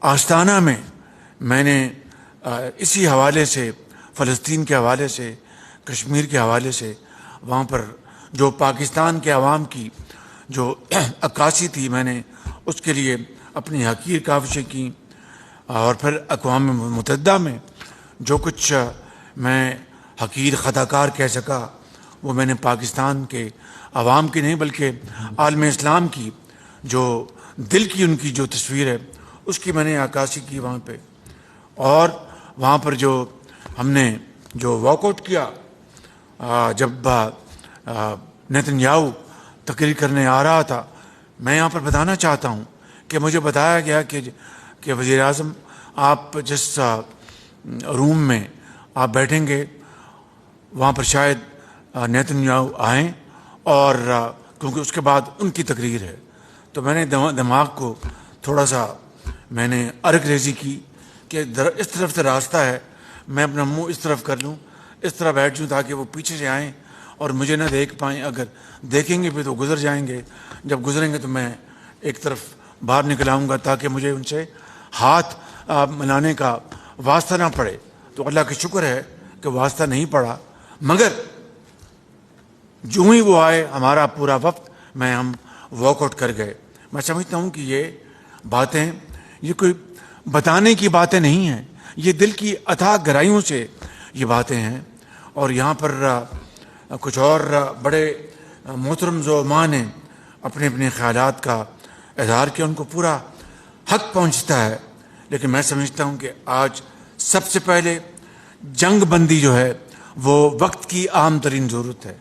آستانہ میں میں نے اسی حوالے سے، فلسطین کے حوالے سے، کشمیر کے حوالے سے، وہاں پر جو پاکستان کے عوام کی جو عکاسی تھی، میں نے اس کے لیے اپنی حقیر کاوشیں کیں، اور پھر اقوام متحدہ میں جو کچھ میں حقیر خطاکار کہہ سکا وہ میں نے پاکستان کے عوام کی نہیں بلکہ عالم اسلام کی جو دل کی ان کی جو تصویر ہے اس کی میں نے عکاسی کی وہاں پہ. اور وہاں پر جو ہم نے جو واک آؤٹ کیا، جب نیتن یاہو تقریر کرنے آ رہا تھا، میں یہاں پر بتانا چاہتا ہوں کہ مجھے بتایا گیا کہ وزیر اعظم آپ جس روم میں آپ بیٹھیں گے وہاں پر شاید نیتن یاہو آئیں، اور کیونکہ اس کے بعد ان کی تقریر ہے. تو میں نے دماغ کو تھوڑا سا میں نے ارک ریزی کی کہ اس طرف سے راستہ ہے، میں اپنا منہ اس طرف کر لوں، اس طرح بیٹھ جوں تاکہ وہ پیچھے سے آئیں اور مجھے نہ دیکھ پائیں. اگر دیکھیں گے پھر تو گزر جائیں گے، جب گزریں گے تو میں ایک طرف باہر نکل آؤں گا تاکہ مجھے ان سے ہاتھ ملانے کا واسطہ نہ پڑے. تو اللہ کا شکر ہے کہ واسطہ نہیں پڑا، مگر جو ہی وہ آئے ہمارا پورا وقت ہم واک آؤٹ کر گئے. میں سمجھتا ہوں کہ یہ باتیں یہ کوئی بتانے کی باتیں نہیں ہیں، یہ دل کی اتھاہ گہرائیوں سے یہ باتیں ہیں. اور یہاں پر کچھ اور بڑے محترم زعماء نے اپنے اپنے خیالات کا اظہار کیا، ان کو پورا حق پہنچتا ہے. لیکن میں سمجھتا ہوں کہ آج سب سے پہلے جنگ بندی جو ہے وہ وقت کی اہم ترین ضرورت ہے.